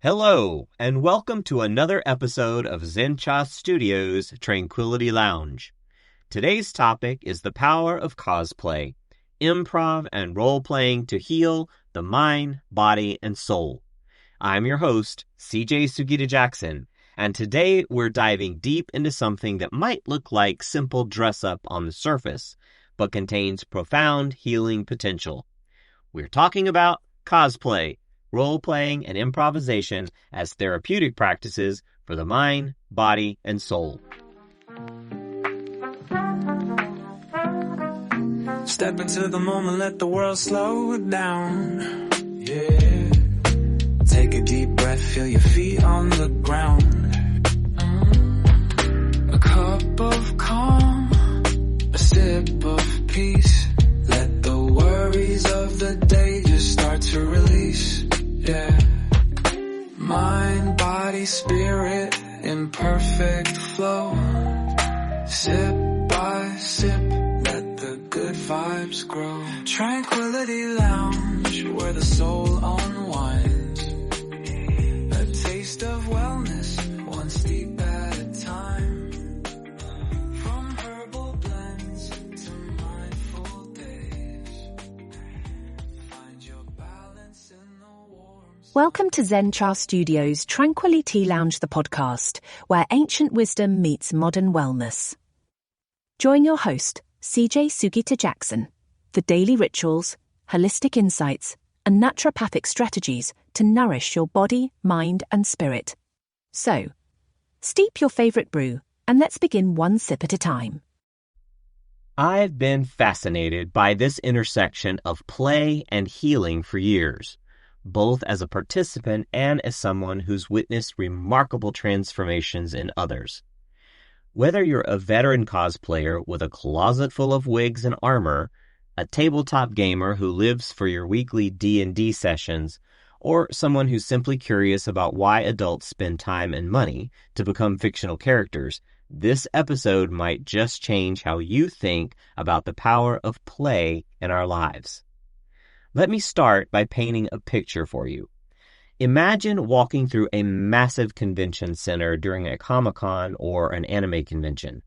Hello, and welcome to another episode of ZenCha Studios TranquiliTea Lounge. Today's topic is the power of cosplay, improv and role-playing to heal the mind, body, and soul. I'm your host, CJ Sugita-Jackson, and today we're diving deep into something that might look like simple dress-up on the surface, but contains profound healing potential. We're talking about cosplay, role-playing, and improvisation as therapeutic practices for the mind, body, and soul. Step into the moment, let the world slow down. Yeah. Take a deep breath, feel your feet on the ground. A cup of calm, a sip of peace. Let the worries of the day just start to release. Yeah. Mind, body, spirit in perfect flow. Sip by sip, let the good vibes grow. TranquiliTea Lounge, where the soul unwinds. A taste of wellness, one steep at a time. From herbal blends to mindful days. Find your balance in the warm. Welcome to ZenCha Studios TranquiliTea Lounge, the podcast, where ancient wisdom meets modern wellness. Join your host, CJ Sugita-Jackson, for daily rituals, holistic insights, and naturopathic strategies to nourish your body, mind, and spirit. So, steep your favorite brew, and let's begin one sip at a time. I've been fascinated by this intersection of play and healing for years, both as a participant and as someone who's witnessed remarkable transformations in others. Whether you're a veteran cosplayer with a closet full of wigs and armor, a tabletop gamer who lives for your weekly D&D sessions, or someone who's simply curious about why adults spend time and money to become fictional characters, this episode might just change how you think about the power of play in our lives. Let me start by painting a picture for you. Imagine walking through a massive convention center during a Comic-Con or an anime convention.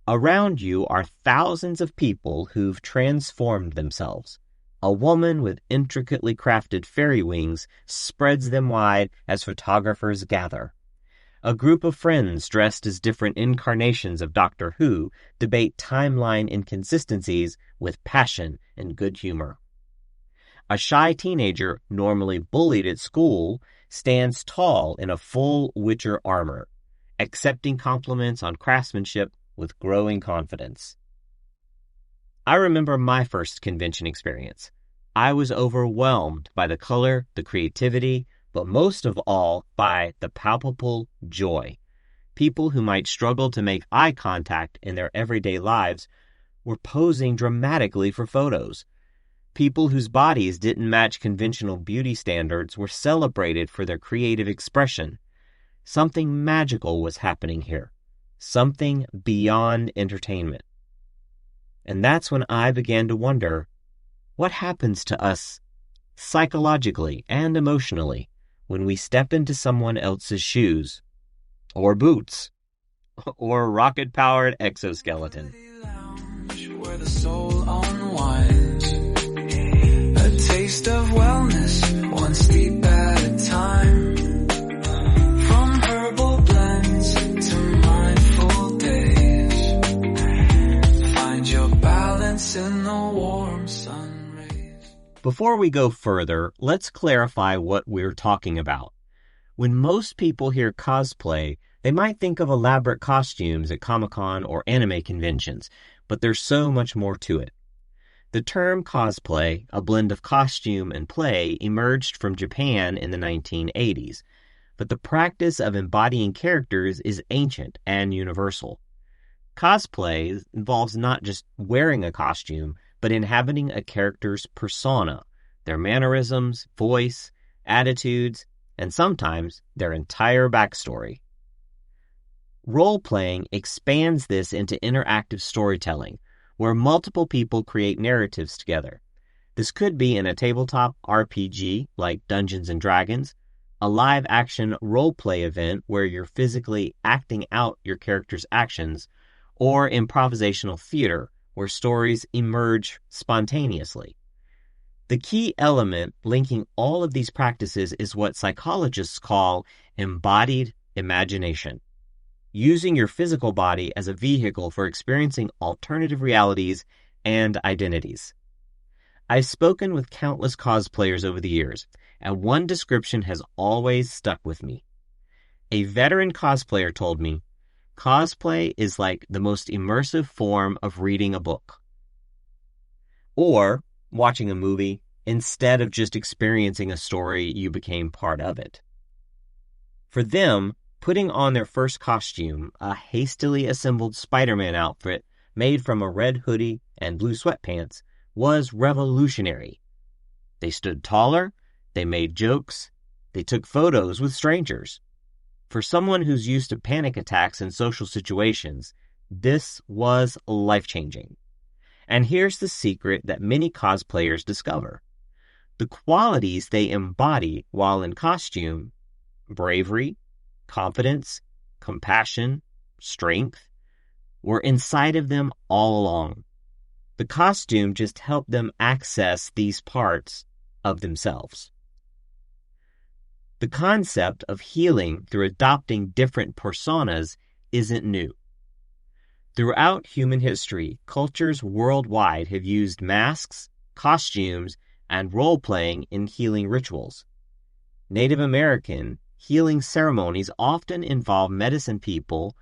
Around you are thousands of people who've transformed themselves. A woman with intricately crafted fairy wings spreads them wide as photographers gather. A group of friends dressed as different incarnations of Doctor Who debate timeline inconsistencies with passion and good humor. A shy teenager, normally bullied at school, stands tall in a full Witcher armor, accepting compliments on craftsmanship with growing confidence. I remember my first convention experience. I was overwhelmed by the color, the creativity, but most of all by the palpable joy. People who might struggle to make eye contact in their everyday lives were posing dramatically for photos. People whose bodies didn't match conventional beauty standards were celebrated for their creative expression. Something magical was happening here. Something beyond entertainment. And that's when I began to wonder, what happens to us psychologically and emotionally when we step into someone else's shoes, or boots, or a rocket-powered exoskeleton? Where the soul unwinds. A taste of wellness, one steep at a time. From herbal blends to mindful days. Find your balance in the warm sun rays. Before we go further, let's clarify what we're talking about. When most people hear cosplay, they might think of elaborate costumes at Comic-Con or anime conventions, but there's so much more to it. The term cosplay, a blend of costume and play, emerged from Japan in the 1980s, but the practice of embodying characters is ancient and universal. Cosplay involves not just wearing a costume, but inhabiting a character's persona, their mannerisms, voice, attitudes, and sometimes their entire backstory. Role-playing expands this into interactive storytelling, where multiple people create narratives together. This could be in a tabletop RPG like Dungeons & Dragons, a live-action role-play event where you're physically acting out your character's actions, or improvisational theater, where stories emerge spontaneously. The key element linking all of these practices is what psychologists call embodied imagination, using your physical body as a vehicle for experiencing alternative realities and identities. I've spoken with countless cosplayers over the years, and one description has always stuck with me. A veteran cosplayer told me, cosplay is like the most immersive form of reading a book, or watching a movie instead of just experiencing a story you became part of it. For them, putting on their first costume, a hastily assembled Spider-Man outfit made from a red hoodie and blue sweatpants, was revolutionary. They stood taller, they made jokes, they took photos with strangers. For someone who's used to panic attacks in social situations, this was life-changing. And here's the secret that many cosplayers discover. The qualities they embody while in costume, bravery, confidence, compassion, strength, were inside of them all along. The costume just helped them access these parts of themselves. The concept of healing through adopting different personas isn't new. Throughout human history, cultures worldwide have used masks, costumes, and role-playing in healing rituals. Native American healing ceremonies often involve medicine people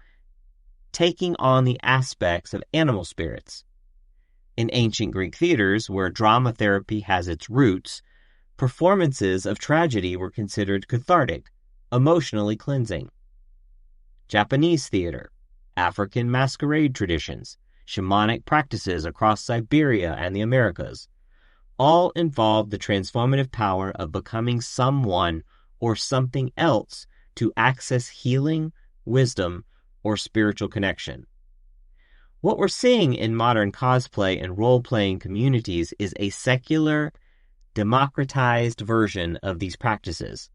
taking on the aspects of animal spirits. In ancient Greek theaters, where drama therapy has its roots, performances of tragedy were considered cathartic, emotionally cleansing. Japanese theater, African masquerade traditions, shamanic practices across Siberia and the Americas, all involve the transformative power of becoming someone or something else to access healing, wisdom, or spiritual connection. What we're seeing in modern cosplay and role-playing communities is a secular, democratized version of these practices.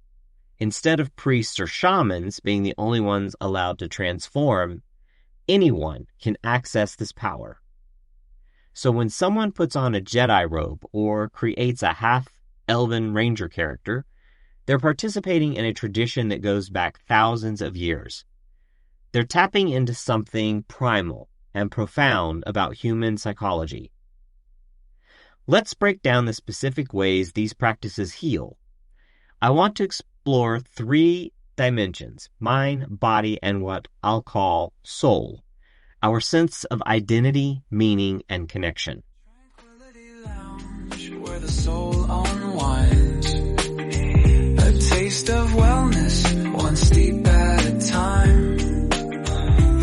Instead of priests or shamans being the only ones allowed to transform, anyone can access this power. So when someone puts on a Jedi robe or creates a half-elven ranger character, they're participating in a tradition that goes back thousands of years. They're tapping into something primal and profound about human psychology. Let's break down the specific ways these practices heal. I want to explore 3 dimensions: mind, body, and what I'll call soul, our sense of identity, meaning, and connection. TranquiliTea Lounge, where the soul unwinds. A taste of wellness, one steep at a time.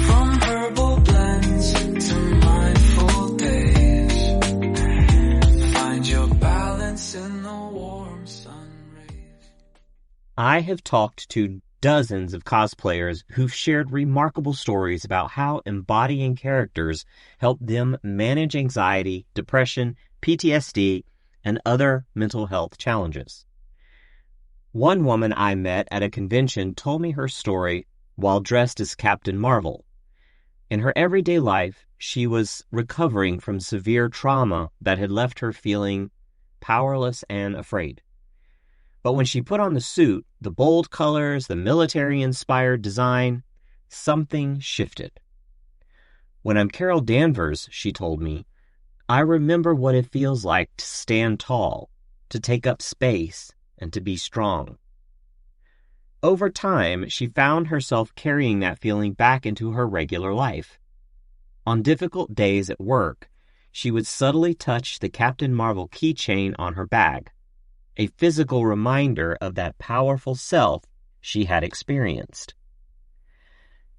From herbal blends to mindful days. Find your balance in the warm sun rays. I have talked to dozens of cosplayers who've shared remarkable stories about how embodying characters help them manage anxiety, depression, PTSD, and other mental health challenges. One woman I met at a convention told me her story while dressed as Captain Marvel. In her everyday life, she was recovering from severe trauma that had left her feeling powerless and afraid. But when she put on the suit, the bold colors, the military-inspired design, something shifted. When I'm Carol Danvers, she told me, I remember what it feels like to stand tall, to take up space, and to be strong. Over time, she found herself carrying that feeling back into her regular life. On difficult days at work, she would subtly touch the Captain Marvel keychain on her bag, a physical reminder of that powerful self she had experienced.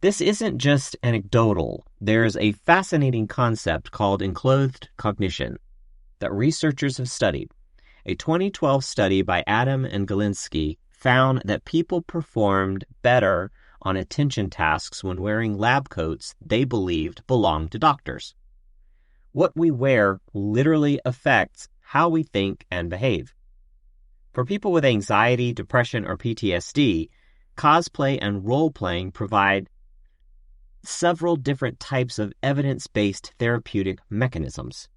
This isn't just anecdotal. There's a fascinating concept called enclothed cognition that researchers have studied. A 2012 study by Adam and Galinsky found that people performed better on attention tasks when wearing lab coats they believed belonged to doctors. What we wear literally affects how we think and behave. For people with anxiety, depression, or PTSD, cosplay and role-playing provide several different types of evidence-based therapeutic mechanisms.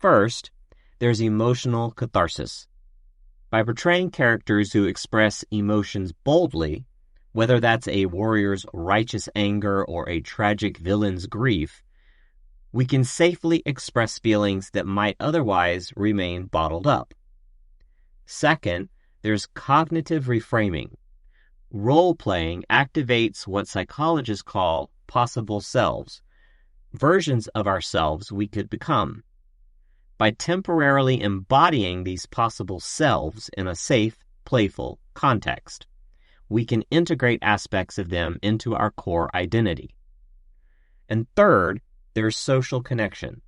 First, there's emotional catharsis. By portraying characters who express emotions boldly, whether that's a warrior's righteous anger or a tragic villain's grief, we can safely express feelings that might otherwise remain bottled up. Second, there's cognitive reframing. Role-playing activates what psychologists call possible selves, versions of ourselves we could become. By temporarily embodying these possible selves in a safe, playful context, we can integrate aspects of them into our core identity. And third, there's social connection.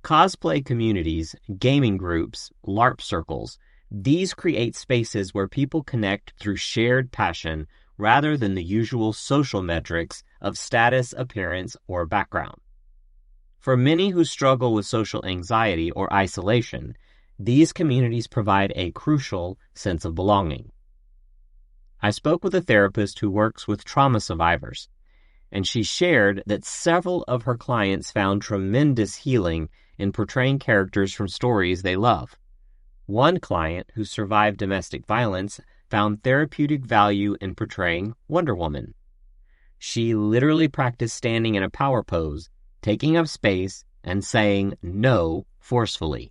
Cosplay communities, gaming groups, LARP circles, these create spaces where people connect through shared passion rather than the usual social metrics of status, appearance, or background. For many who struggle with social anxiety or isolation, these communities provide a crucial sense of belonging. I spoke with a therapist who works with trauma survivors, and she shared that several of her clients found tremendous healing in portraying characters from stories they love. One client who survived domestic violence found therapeutic value in portraying Wonder Woman. She literally practiced standing in a power pose, taking up space, and saying no forcefully.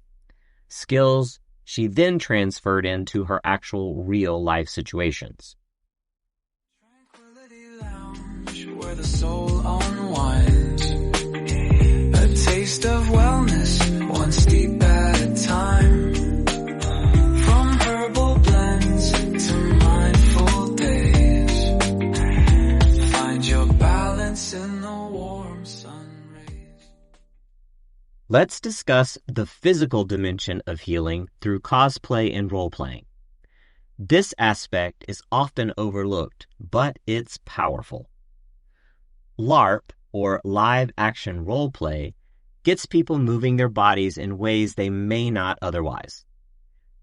Skills she then transferred into her actual real-life situations. TranquiliTea Lounge, where the soul unwinds. A taste of wellness, one steep at a time. From herbal blends to mindful days. Find your balance in the warm sun. Let's discuss the physical dimension of healing through cosplay and role-playing. This aspect is often overlooked, but it's powerful. LARP, or live-action role-play, gets people moving their bodies in ways they may not otherwise.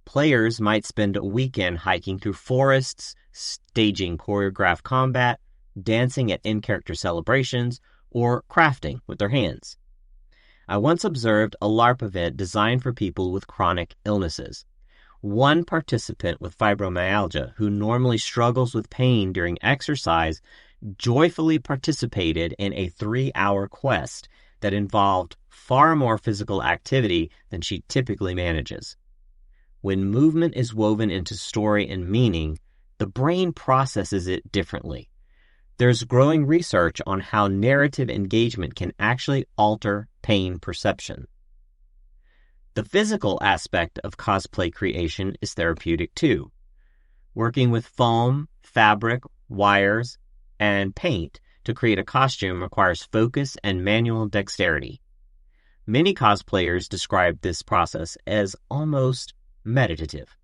Players might spend a weekend hiking through forests, staging choreographed combat, dancing at in-character celebrations, or crafting with their hands. I once observed a LARP event designed for people with chronic illnesses. One participant with fibromyalgia, who normally struggles with pain during exercise, joyfully participated in a 3-hour quest that involved far more physical activity than she typically manages. When movement is woven into story and meaning, the brain processes it differently. There's growing research on how narrative engagement can actually alter pain perception. The physical aspect of cosplay creation is therapeutic too. Working with foam, fabric, wires, and paint to create a costume requires focus and manual dexterity. Many cosplayers describe this process as almost meditative,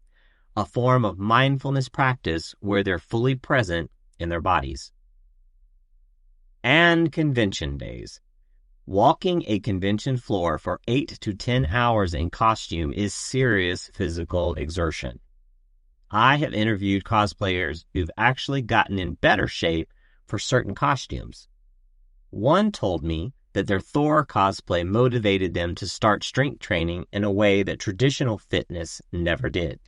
a form of mindfulness practice where they're fully present in their bodies. And convention days. Walking a convention floor for 8 to 10 hours in costume is serious physical exertion. I have interviewed cosplayers who've actually gotten in better shape for certain costumes. One told me that their Thor cosplay motivated them to start strength training in a way that traditional fitness never did.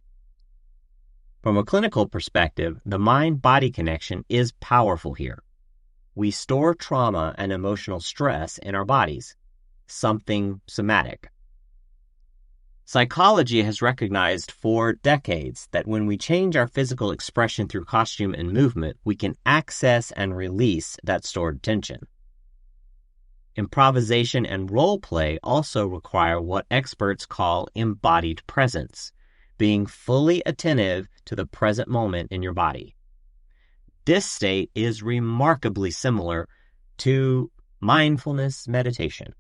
From a clinical perspective, the mind-body connection is powerful here. We store trauma and emotional stress in our bodies, something somatic. Psychology has recognized for decades that when we change our physical expression through costume and movement, we can access and release that stored tension. Improvisation and role play also require what experts call embodied presence, being fully attentive to the present moment in your body. This state is remarkably similar to mindfulness meditation,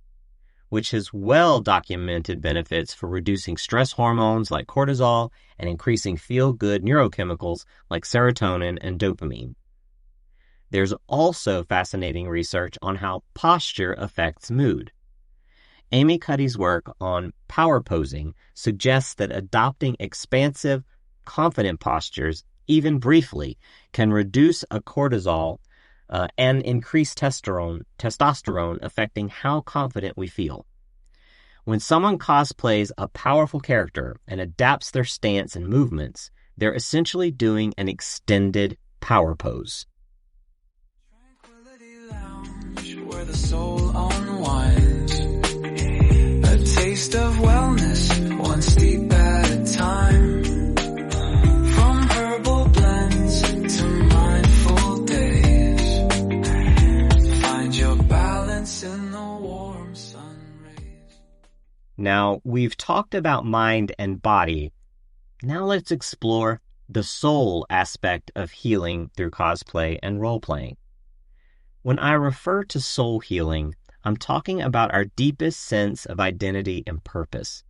which has well-documented benefits for reducing stress hormones like cortisol and increasing feel-good neurochemicals like serotonin and dopamine. There's also fascinating research on how posture affects mood. Amy Cuddy's work on power posing suggests that adopting expansive, confident postures, even briefly, can reduce a cortisol and increase testosterone, affecting how confident we feel. When someone cosplays a powerful character and adapts their stance and movements, they're essentially doing an extended power pose. TranquiliTea Lounge, where the soul unwinds. A taste of wellness, one steep at a time. From herbal blends to mindful days. Find your balance in the warm sun rays. Now, we've talked about mind and body. Now let's explore the soul aspect of healing through cosplay and role-playing. When I refer to soul healing, I'm talking about our deepest sense of identity and purpose.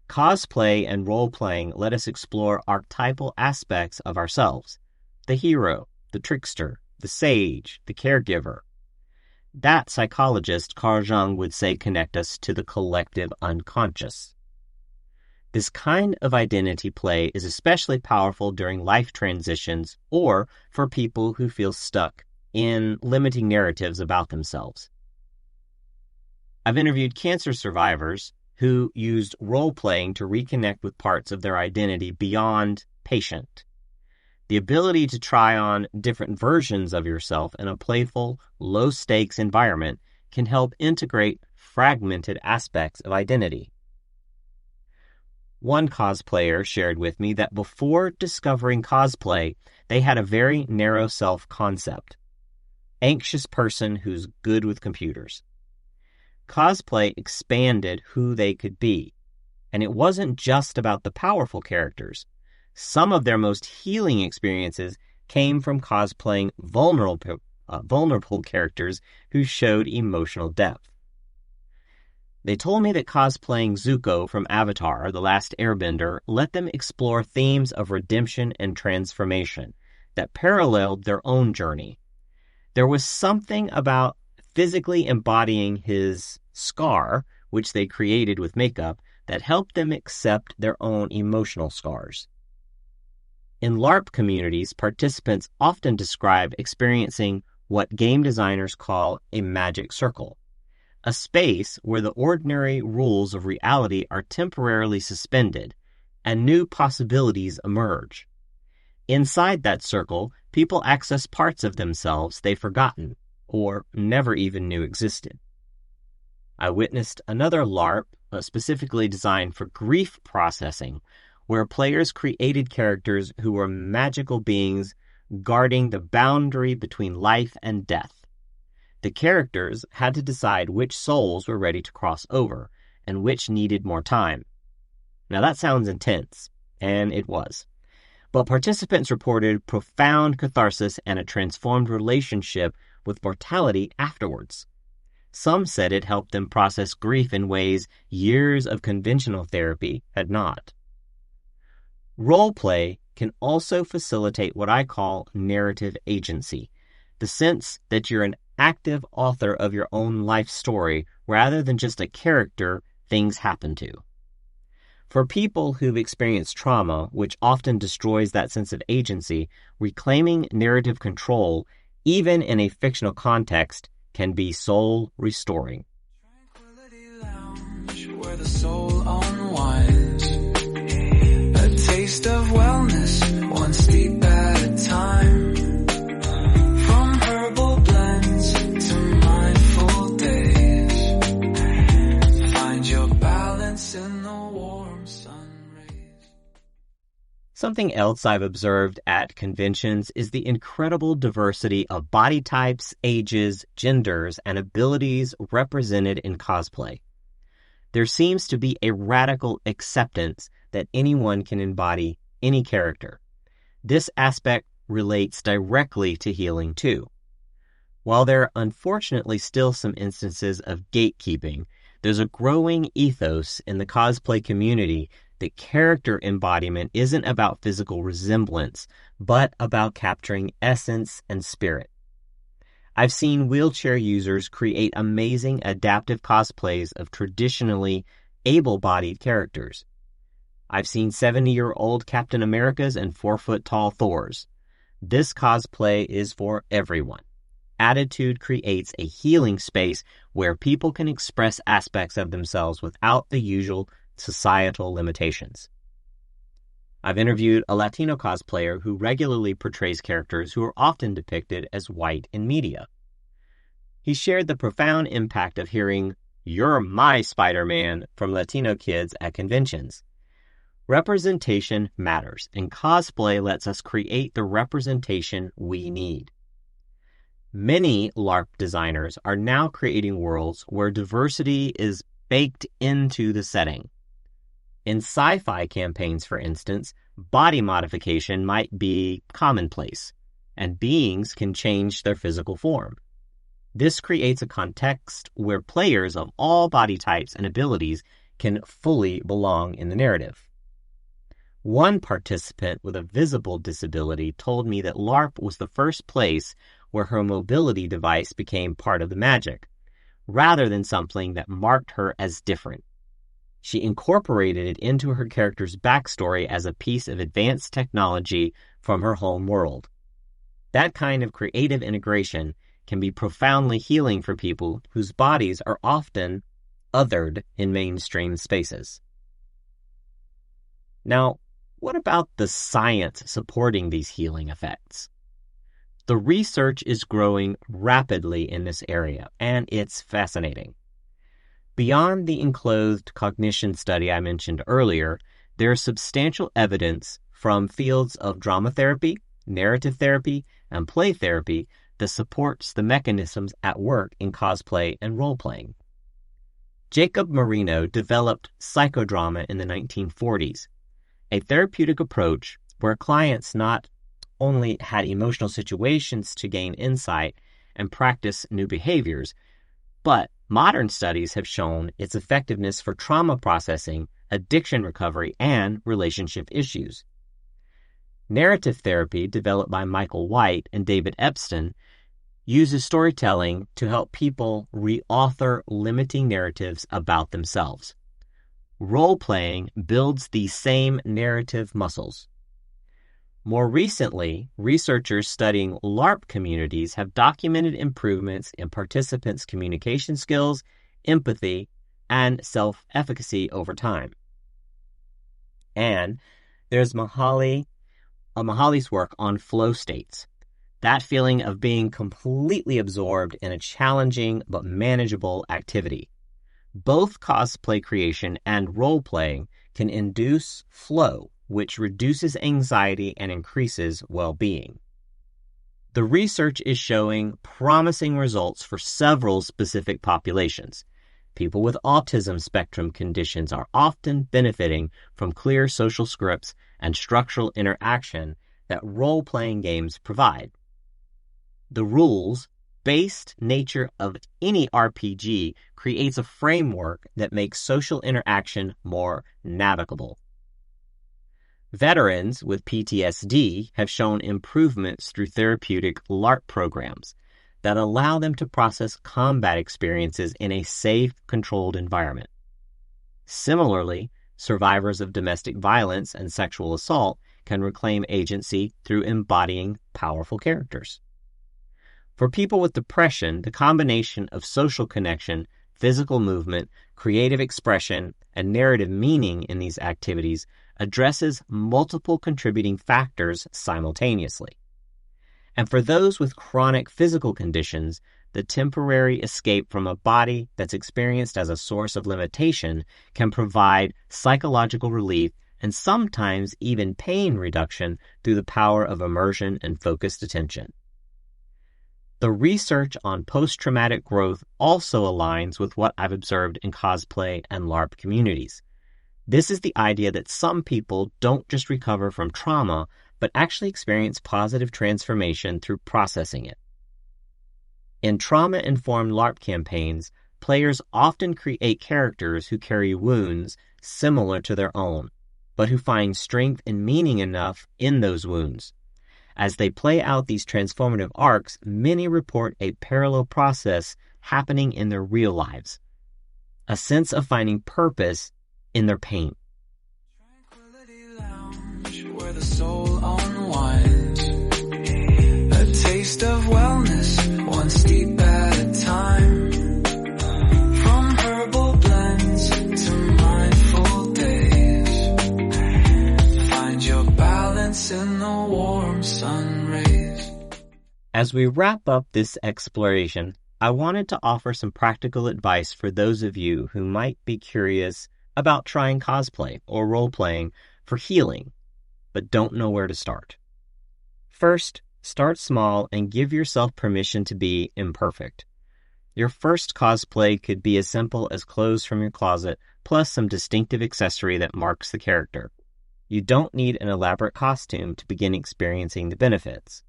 Cosplay and role-playing let us explore archetypal aspects of ourselves: the hero, the trickster, the sage, the caregiver. That psychologist Carl Jung would say connect us to the collective unconscious. This kind of identity play is especially powerful during life transitions or for people who feel stuck in limiting narratives about themselves. I've interviewed cancer survivors who used role-playing to reconnect with parts of their identity beyond patient. The ability to try on different versions of yourself in a playful, low-stakes environment can help integrate fragmented aspects of identity. One cosplayer shared with me that before discovering cosplay, they had a very narrow self-concept: anxious person who's good with computers. Cosplay expanded who they could be, and it wasn't just about the powerful characters. Some of their most healing experiences came from cosplaying vulnerable characters who showed emotional depth. They told me that cosplaying Zuko from Avatar: The Last Airbender let them explore themes of redemption and transformation that paralleled their own journey. There was something about physically embodying his scar, which they created with makeup, that helped them accept their own emotional scars. In LARP communities, participants often describe experiencing what game designers call a magic circle, a space where the ordinary rules of reality are temporarily suspended and new possibilities emerge. Inside that circle, people access parts of themselves they've forgotten or never even knew existed. I witnessed another LARP, specifically designed for grief processing, where players created characters who were magical beings guarding the boundary between life and death. The characters had to decide which souls were ready to cross over and which needed more time. Now that sounds intense, and it was. But participants reported profound catharsis and a transformed relationship with mortality afterwards. Some said it helped them process grief in ways years of conventional therapy had not. Role-play can also facilitate what I call narrative agency, the sense that you're an active author of your own life story rather than just a character things happen to. For people who've experienced trauma, which often destroys that sense of agency, reclaiming narrative control, even in a fictional context, can be soul restoring. TranquiliTea Lounge, where the soul unwinds. A taste of wellness, one steep at a time. From herbal blends to mindful days. Find your balance in the warm sun rays. Something else I've observed at conventions is the incredible diversity of body types, ages, genders, and abilities represented in cosplay. There seems to be a radical acceptance that anyone can embody any character. This aspect relates directly to healing too. While there are unfortunately still some instances of gatekeeping, there's a growing ethos in the cosplay community that character embodiment isn't about physical resemblance, but about capturing essence and spirit. I've seen wheelchair users create amazing adaptive cosplays of traditionally able-bodied characters. I've seen 70-year-old Captain Americas and 4-foot-tall Thors. This cosplay is for everyone. Attitude creates a healing space where people can express aspects of themselves without the usual societal limitations. I've interviewed a Latino cosplayer who regularly portrays characters who are often depicted as white in media. He shared the profound impact of hearing, "You're my Spider-Man," from Latino kids at conventions. Representation matters, and cosplay lets us create the representation we need. Many LARP designers are now creating worlds where diversity is baked into the setting. In sci-fi campaigns, for instance, body modification might be commonplace, and beings can change their physical form. This creates a context where players of all body types and abilities can fully belong in the narrative. One participant with a visible disability told me that LARP was the first place where her mobility device became part of the magic, rather than something that marked her as different. She incorporated it into her character's backstory as a piece of advanced technology from her home world. That kind of creative integration can be profoundly healing for people whose bodies are often othered in mainstream spaces. Now, what about the science supporting these healing effects? The research is growing rapidly in this area, and it's fascinating. Beyond the enclosed cognition study I mentioned earlier, there is substantial evidence from fields of drama therapy, narrative therapy, and play therapy that supports the mechanisms at work in cosplay and role-playing. Jacob Marino developed psychodrama in the 1940s, a therapeutic approach where clients not only had emotional situations to gain insight and practice new behaviors, but modern studies have shown its effectiveness for trauma processing, addiction recovery, and relationship issues. Narrative therapy, developed by Michael White and David Epstein, uses storytelling to help people reauthor limiting narratives about themselves. Role-playing builds these same narrative muscles. More recently, researchers studying LARP communities have documented improvements in participants' communication skills, empathy, and self-efficacy over time. And there's Mahali's work on flow states, that feeling of being completely absorbed in a challenging but manageable activity. Both cosplay creation and role-playing can induce flow, which reduces anxiety and increases well-being. The research is showing promising results for several specific populations. People with autism spectrum conditions are often benefiting from clear social scripts and structural interaction that role-playing games provide. The rules-based nature of any RPG creates a framework that makes social interaction more navigable. Veterans with PTSD have shown improvements through therapeutic LARP programs that allow them to process combat experiences in a safe, controlled environment. Similarly, survivors of domestic violence and sexual assault can reclaim agency through embodying powerful characters. For people with depression, the combination of social connection, physical movement, creative expression, and narrative meaning in these activities addresses multiple contributing factors simultaneously. And for those with chronic physical conditions, the temporary escape from a body that's experienced as a source of limitation can provide psychological relief and sometimes even pain reduction through the power of immersion and focused attention. The research on post-traumatic growth also aligns with what I've observed in cosplay and LARP communities. This is the idea that some people don't just recover from trauma, but actually experience positive transformation through processing it. In trauma-informed LARP campaigns, players often create characters who carry wounds similar to their own, but who find strength and meaning enough in those wounds. As they play out these transformative arcs, many report a parallel process happening in their real lives, a sense of finding purpose in their pain. soul unwinds. A taste of wellness, one steep at a time. From herbal blends to mindful days. Find your balance in the warm sun rays. As we wrap up this exploration, I wanted to offer some practical advice for those of you who might be curious about trying cosplay or role-playing for healing, but don't know where to start. First, start small and give yourself permission to be imperfect. Your first cosplay could be as simple as clothes from your closet, plus some distinctive accessory that marks the character. You don't need an elaborate costume to begin experiencing the benefits.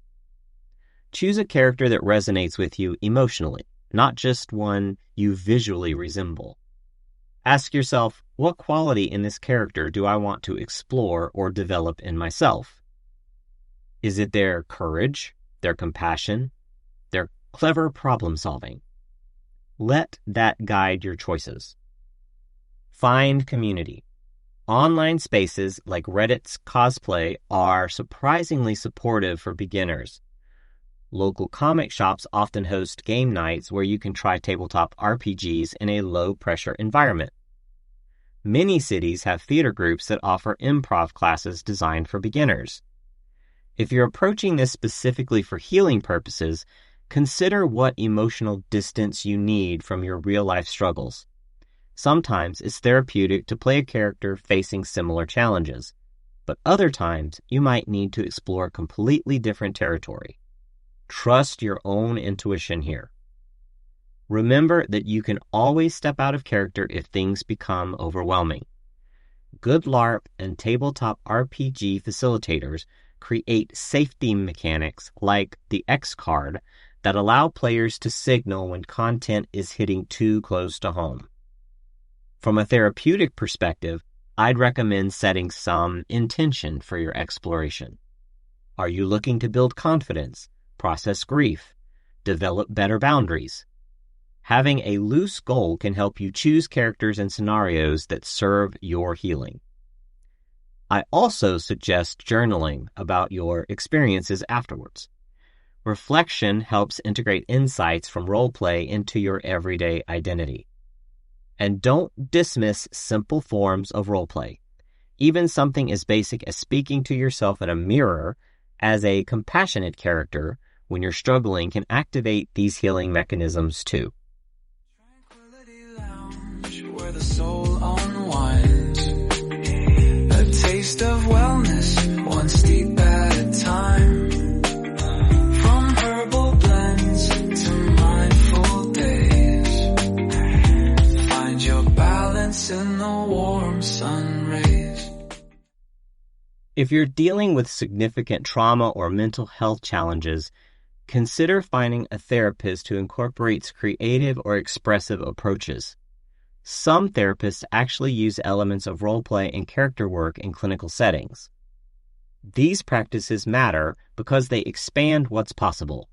Choose a character that resonates with you emotionally, not just one you visually resemble. Ask yourself, what quality in this character do I want to explore or develop in myself? Is it their courage, their compassion, their clever problem-solving? Let that guide your choices. Find community. Online spaces like Reddit's cosplay are surprisingly supportive for beginners. Local comic shops often host game nights where you can try tabletop RPGs in a low-pressure environment. Many cities have theater groups that offer improv classes designed for beginners. If you're approaching this specifically for healing purposes, consider what emotional distance you need from your real-life struggles. Sometimes it's therapeutic to play a character facing similar challenges, but other times you might need to explore completely different territory. Trust your own intuition here. Remember that you can always step out of character if things become overwhelming. Good LARP and tabletop RPG facilitators create safety mechanics like the X card that allow players to signal when content is hitting too close to home. From a therapeutic perspective, I'd recommend setting some intention for your exploration. Are you looking to build confidence, process grief, develop better boundaries? Having a loose goal can help you choose characters and scenarios that serve your healing. I also suggest journaling about your experiences afterwards. Reflection helps integrate insights from roleplay into your everyday identity. And don't dismiss simple forms of roleplay. Even something as basic as speaking to yourself in a mirror as a compassionate character when you're struggling can activate these healing mechanisms too. TranquiliTea Lounge, where the soul unwinds. A taste of wellness, one steep at a time. From herbal blends to mindful days. Find your balance in the warm sun rays. If you're dealing with significant trauma or mental health challenges, consider finding a therapist who incorporates creative or expressive approaches. Some therapists actually use elements of roleplay and character work in clinical settings. These practices matter because they expand what's possible.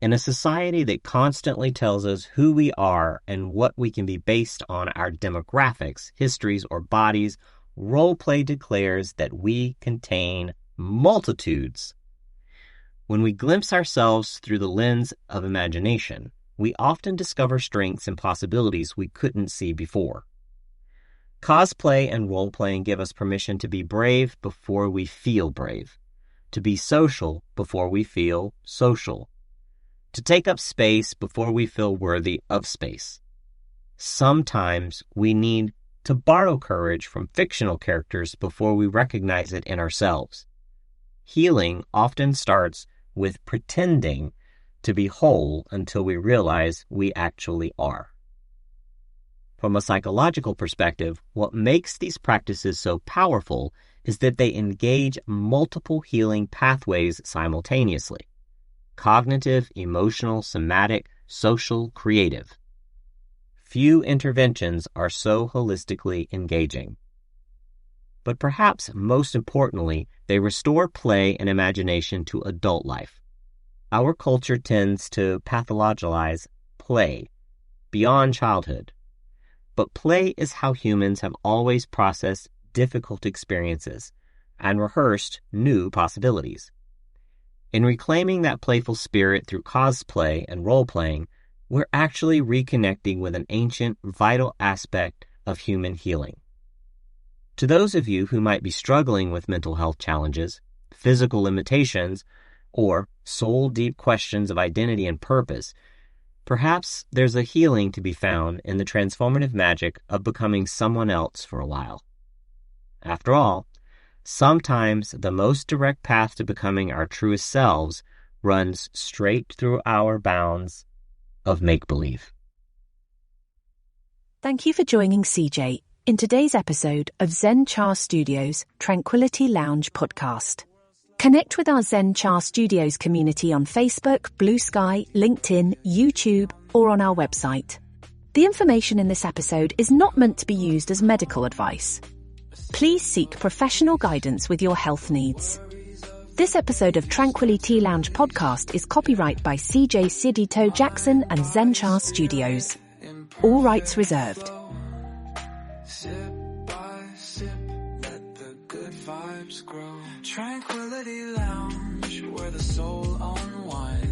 In a society that constantly tells us who we are and what we can be based on our demographics, histories, or bodies, roleplay declares that we contain multitudes. When we glimpse ourselves through the lens of imagination, we often discover strengths and possibilities we couldn't see before. Cosplay and role-playing give us permission to be brave before we feel brave, to be social before we feel social, to take up space before we feel worthy of space. Sometimes we need to borrow courage from fictional characters before we recognize it in ourselves. Healing often starts with pretending to be whole until we realize we actually are. From a psychological perspective, what makes these practices so powerful is that they engage multiple healing pathways simultaneously: cognitive, emotional, somatic, social, creative. Few interventions are so holistically engaging. But perhaps most importantly, they restore play and imagination to adult life. Our culture tends to pathologize play beyond childhood. But play is how humans have always processed difficult experiences. and rehearsed new possibilities. In reclaiming that playful spirit through cosplay and role-playing, we're actually reconnecting with an ancient, vital aspect of human healing. To those of you who might be struggling with mental health challenges, physical limitations, or soul-deep questions of identity and purpose, perhaps there's a healing to be found in the transformative magic of becoming someone else for a while. After all, sometimes the most direct path to becoming our truest selves runs straight through our bounds of make-believe. Thank you for joining CJ in today's episode of ZenCha Studios TranquiliTea Lounge podcast. Connect with our ZenCha Studios community on Facebook, Blue Sky, LinkedIn, YouTube, or on our website. The information in this episode is not meant to be used as medical advice. Please seek professional guidance with your health needs. This episode of TranquiliTea Lounge podcast is copyright by CJ Sugita-Jackson and ZenCha Studios. All rights reserved. Sip by sip, let the good vibes grow. Tranquility Lounge, where the soul unwinds.